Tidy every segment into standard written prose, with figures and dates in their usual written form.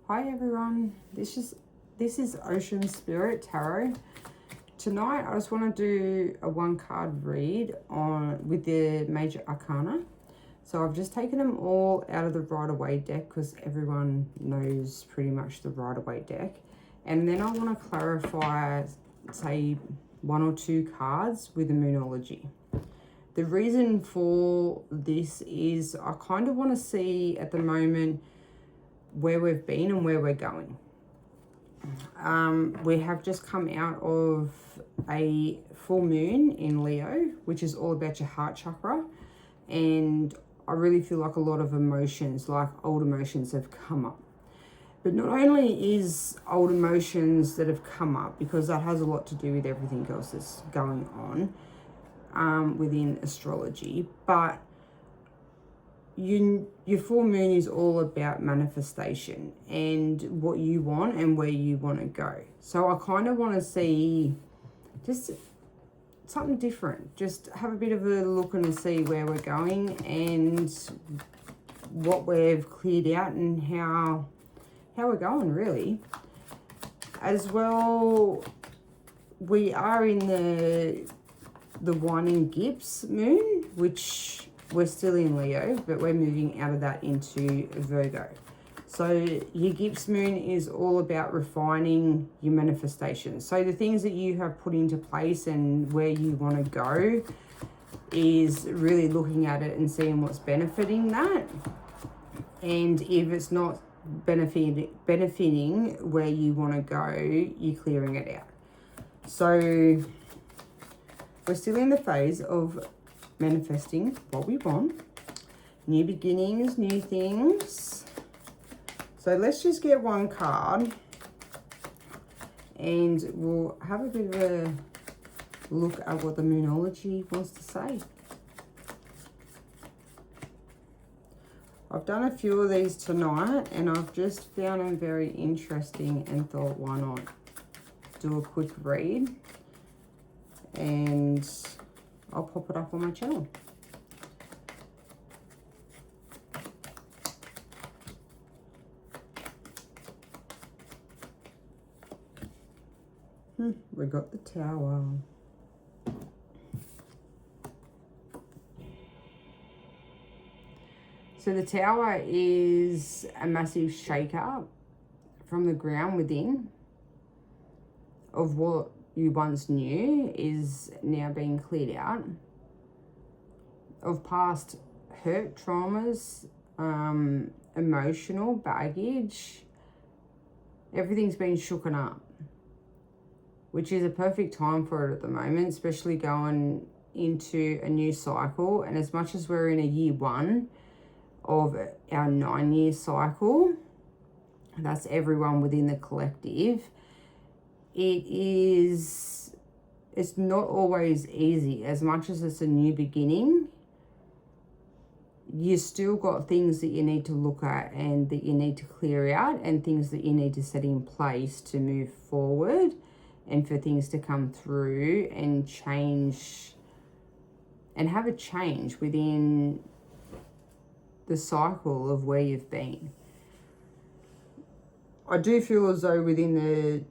Hi everyone, this is Ocean Spirit Tarot. Tonight I just want to do a one card read with the major arcana. So I've just taken them all out of the Rider-Waite deck because everyone knows pretty much the Rider-Waite deck. And then I want to clarify, say, one or two cards with the Moonology. The reason for this is I kind of want to see at the moment where we've been and where we're going. We have just come out of a full moon in Leo, which is all about your heart chakra. And I really feel like a lot of emotions, like old emotions, have come up. But not only is old emotions that have come up, because that has a lot to do with everything else that's going on within astrology, but your full moon is all about manifestation and what you want and where you want to go. So I kind of want to see just something different. Just have a bit of a look and see where we're going and what we've cleared out and how we're going, really. As well, we are in the one in Gibbs moon, which we're still in Leo, but we're moving out of that into Virgo. So your Gibbs moon is all about refining your manifestation. So the things that you have put into place and where you want to go is really looking at it and seeing what's benefiting that. And if it's not benefiting where you want to go, you're clearing it out. So we're still in the phase of manifesting what we want. New beginnings, new things. So let's just get one card and we'll have a bit of a look at what the Moonology wants to say. I've done a few of these tonight and I've just found them very interesting and thought, why not do a quick read, and I'll pop it up on my channel. We got the Tower. So the Tower is a massive shake-up from the ground within of what you once knew is now being cleared out of past hurt, traumas, emotional baggage. Everything's been shooken up, which is a perfect time for it at the moment, especially going into a new cycle. And as much as we're in a year one of our 9-year cycle, that's everyone within the collective, it's not always easy. As much as it's a new beginning, you still got things that you need to look at and that you need to clear out, and things that you need to set in place to move forward and for things to come through and change and have a change within the cycle of where you've been. I do feel as though within the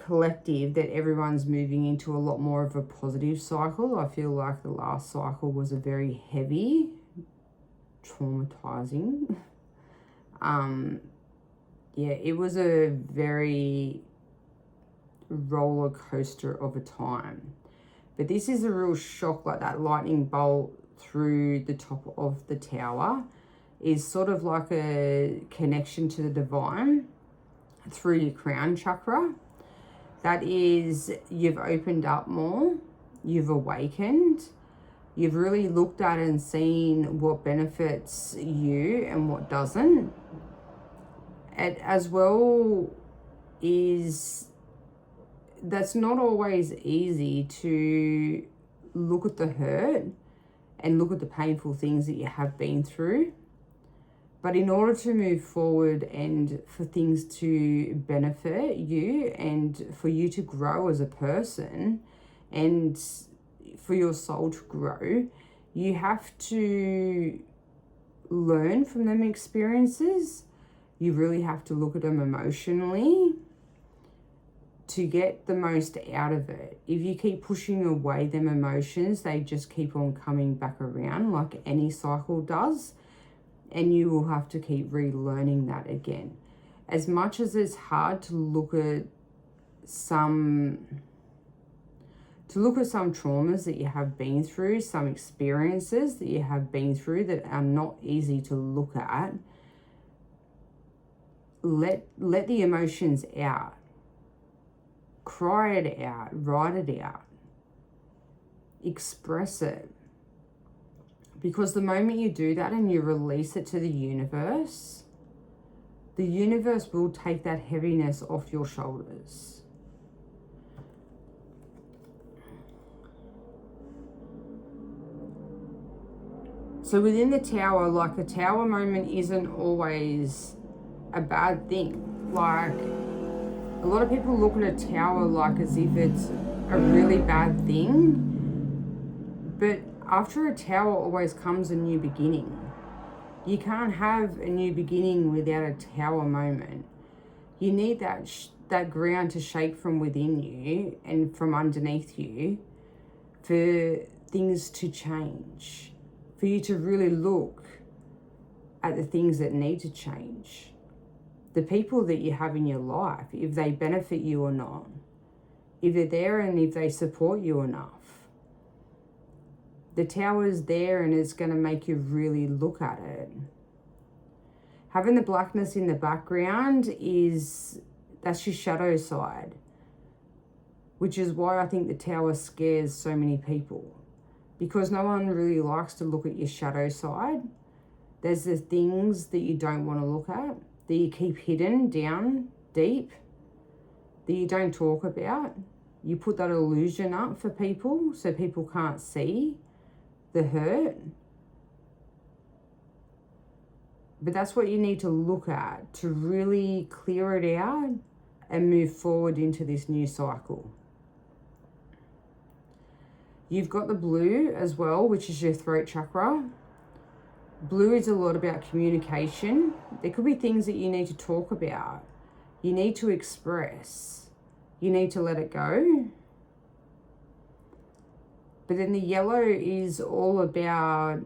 collective that everyone's moving into a lot more of a positive cycle. I feel like the last cycle was a very heavy, traumatizing. Yeah, it was a very roller coaster of a time. But this is a real shock, like that lightning bolt through the top of the Tower is sort of like a connection to the divine through your crown chakra. That is, you've opened up more, you've awakened, you've really looked at and seen what benefits you and what doesn't. And as well is, that's not always easy to look at the hurt and look at the painful things that you have been through. But in order to move forward and for things to benefit you and for you to grow as a person and for your soul to grow, you have to learn from them experiences You really have to look at them emotionally to get the most out of it. If you keep pushing away them emotions, they just keep on coming back around like any cycle does, and you will have to keep relearning that again. As much as it's hard to look at some traumas that you have been through, some experiences that you have been through that are not easy to look at, let the emotions out. Cry it out, write it out, express it. Because the moment you do that and you release it to the universe will take that heaviness off your shoulders. So within the tower, like a tower moment isn't always a bad thing. Like, a lot of people look at a tower like as if it's a really bad thing, but after a tower always comes a new beginning. You can't have a new beginning without a tower moment. You need that ground to shake from within you and from underneath you for things to change, for you to really look at the things that need to change. The people that you have in your life, if they benefit you or not, if they're there and if they support you enough. The tower's there and it's going to make you really look at it. Having the blackness in the background that's your shadow side, which is why I think the tower scares so many people, because no one really likes to look at your shadow side. There's the things that you don't want to look at, that you keep hidden down deep, that you don't talk about. You put that illusion up for people so people can't see the hurt. But that's what you need to look at to really clear it out and move forward into this new cycle. You've got the blue as well, which is your throat chakra. Blue is a lot about communication. There could be things that you need to talk about. You need to express. You need to let it go. But then the yellow is all about,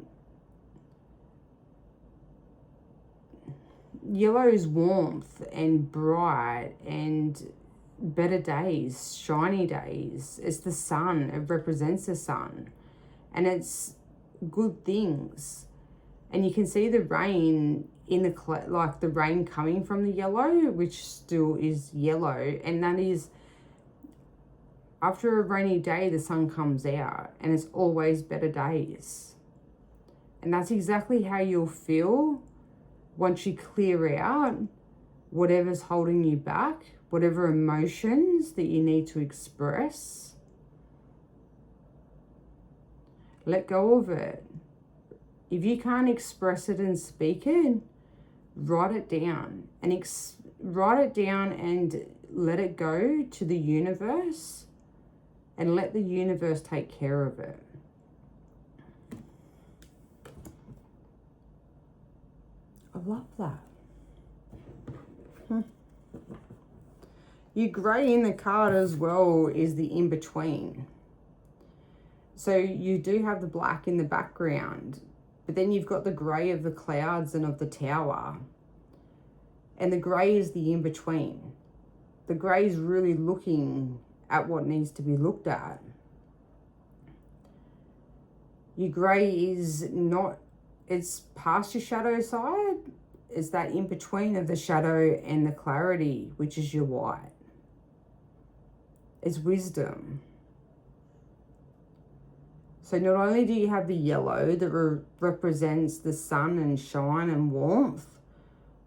yellow is warmth and bright and better days, shiny days. It's the sun. It represents the sun. And it's good things. And you can see the rain in the rain coming from the yellow, which still is yellow. And that is, after a rainy day, the sun comes out and it's always better days. And that's exactly how you'll feel once you clear out whatever's holding you back, whatever emotions that you need to express. Let go of it. If you can't express it and speak it, write it down and let it go to the universe and let the universe take care of it. I love that. Your grey in the card as well is the in-between. So you do have the black in the background, but then you've got the grey of the clouds and of the tower. And the grey is the in-between. The grey is really looking at what needs to be looked at. Your grey is not, it's past your shadow side. It's that in-between of the shadow and the clarity, which is your white. It's wisdom. So not only do you have the yellow that represents the sun and shine and warmth,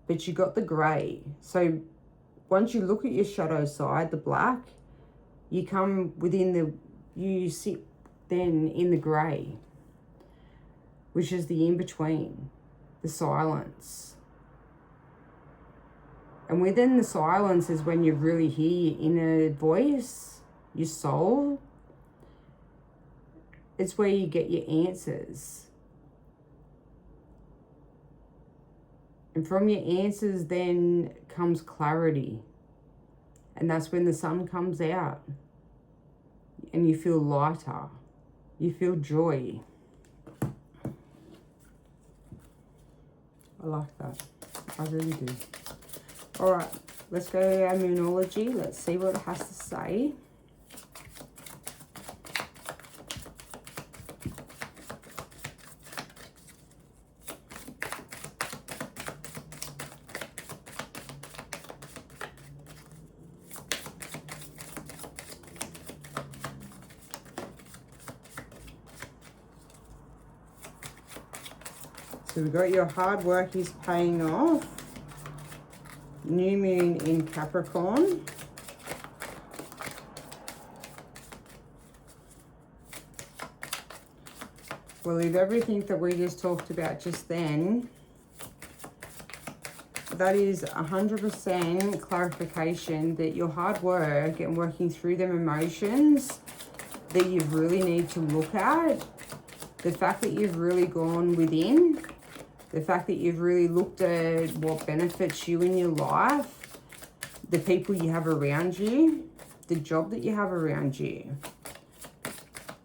but you got the grey. So once you look at your shadow side, the black, you come you sit then in the grey, which is the in-between, the silence. And within the silence is when you really hear your inner voice, your soul. It's where you get your answers. And from your answers then comes clarity. And that's when the sun comes out and you feel lighter. You feel joy. I like that. I really do. All right, let's go to our Moonology. Let's see what it has to say. So we've got your hard work is paying off. New moon in Capricorn. Well, with everything that we just talked about just then, that is 100% clarification that your hard work and working through them emotions that you really need to look at, the fact that you've really gone within, the fact that you've really looked at what benefits you in your life, the people you have around you, the job that you have around you,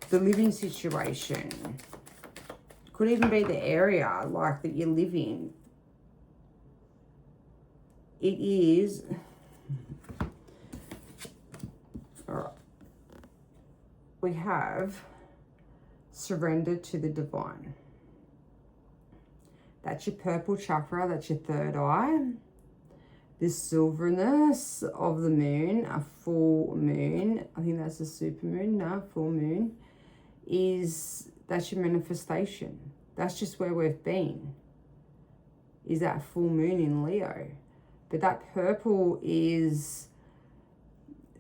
the living situation. Could even be the area like that you live in. It is, all right, we have surrender to the divine. That's your purple chakra, that's your third eye. This silverness of the moon, a full moon, I think that's a super moon, no, full moon, that's your manifestation. That's just where we've been, is that full moon in Leo. But that purple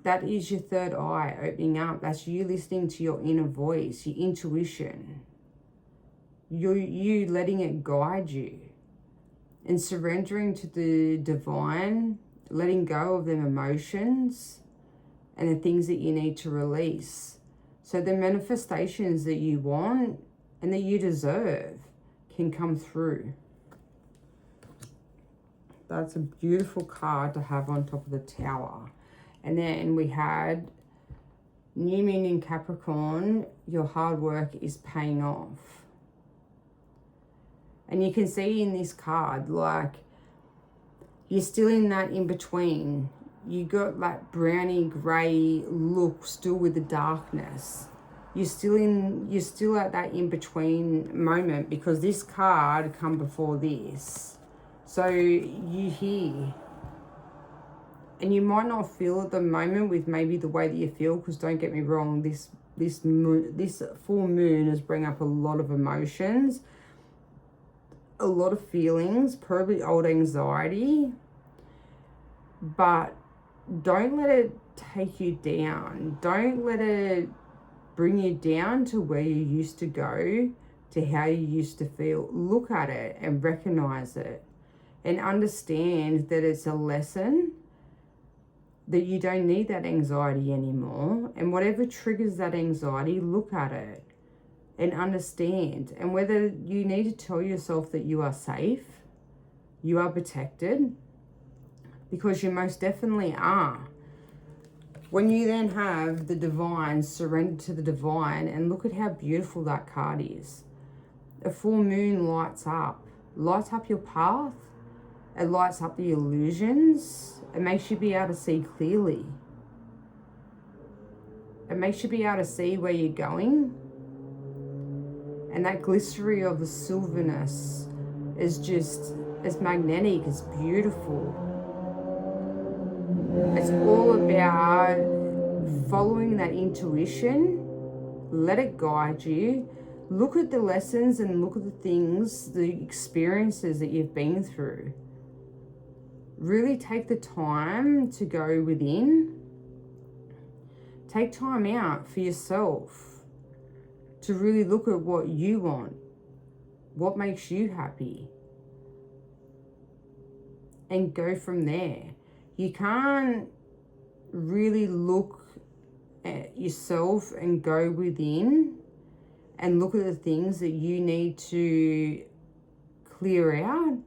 that is your third eye opening up. That's you listening to your inner voice, your intuition. You letting it guide you and surrendering to the divine, letting go of them emotions and the things that you need to release. So the manifestations that you want and that you deserve can come through. That's a beautiful card to have on top of the Tower. And then we had new moon in Capricorn, your hard work is paying off. And you can see in this card, like, you're still in that in-between. You got that browny grey look still with the darkness. You're still at that in-between moment, because this card come before this. So you hear, and you might not feel at the moment with maybe the way that you feel, because don't get me wrong, this full moon is bringing up a lot of emotions, a lot of feelings, probably old anxiety, but don't let it take you down. Don't let it bring you down to where you used to go, to how you used to feel. Look at it and recognize it and understand that it's a lesson, that you don't need that anxiety anymore. And whatever triggers that anxiety, look at it and understand. And whether you need to tell yourself that you are safe, you are protected, because you most definitely are. When you then have the divine, surrender to the divine, and look at how beautiful that card is. A full moon lights up your path. It lights up the illusions. It makes you be able to see clearly. It makes you be able to see where you're going. And that glycery of the silverness is just, it's magnetic, it's beautiful. It's all about following that intuition. Let it guide you. Look at the lessons and look at the things, the experiences that you've been through. Really take the time to go within. Take time out for yourself to really look at what you want, what makes you happy, and go from there. You can't really look at yourself and go within and look at the things that you need to clear out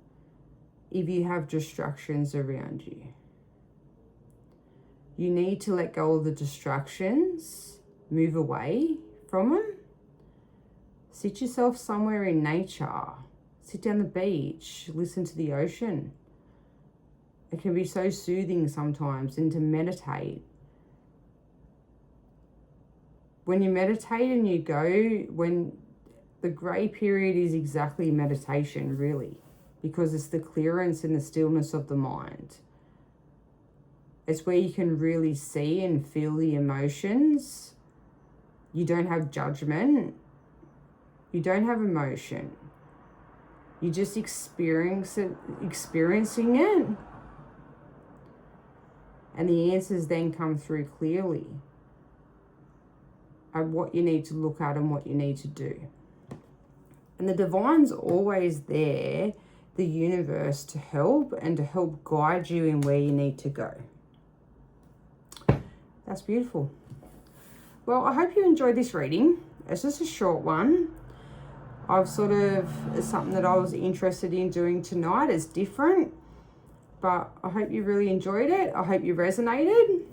if you have distractions around you. You need to let go of the distractions, move away from them. Sit yourself somewhere in nature. Sit down the beach, listen to the ocean. It can be so soothing sometimes, and to meditate. When you meditate and you go, when the grey period is exactly meditation, really, because it's the clearance and the stillness of the mind. It's where you can really see and feel the emotions. You don't have judgment. You don't have emotion. You're just experiencing it. And the answers then come through clearly at what you need to look at and what you need to do. And the divine's always there, the universe, to help and to help guide you in where you need to go. That's beautiful. Well, I hope you enjoyed this reading. It's just a short one. It's something that I was interested in doing tonight. It's different, but I hope you really enjoyed it. I hope you resonated.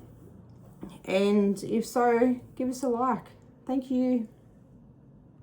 And if so, give us a like. Thank you.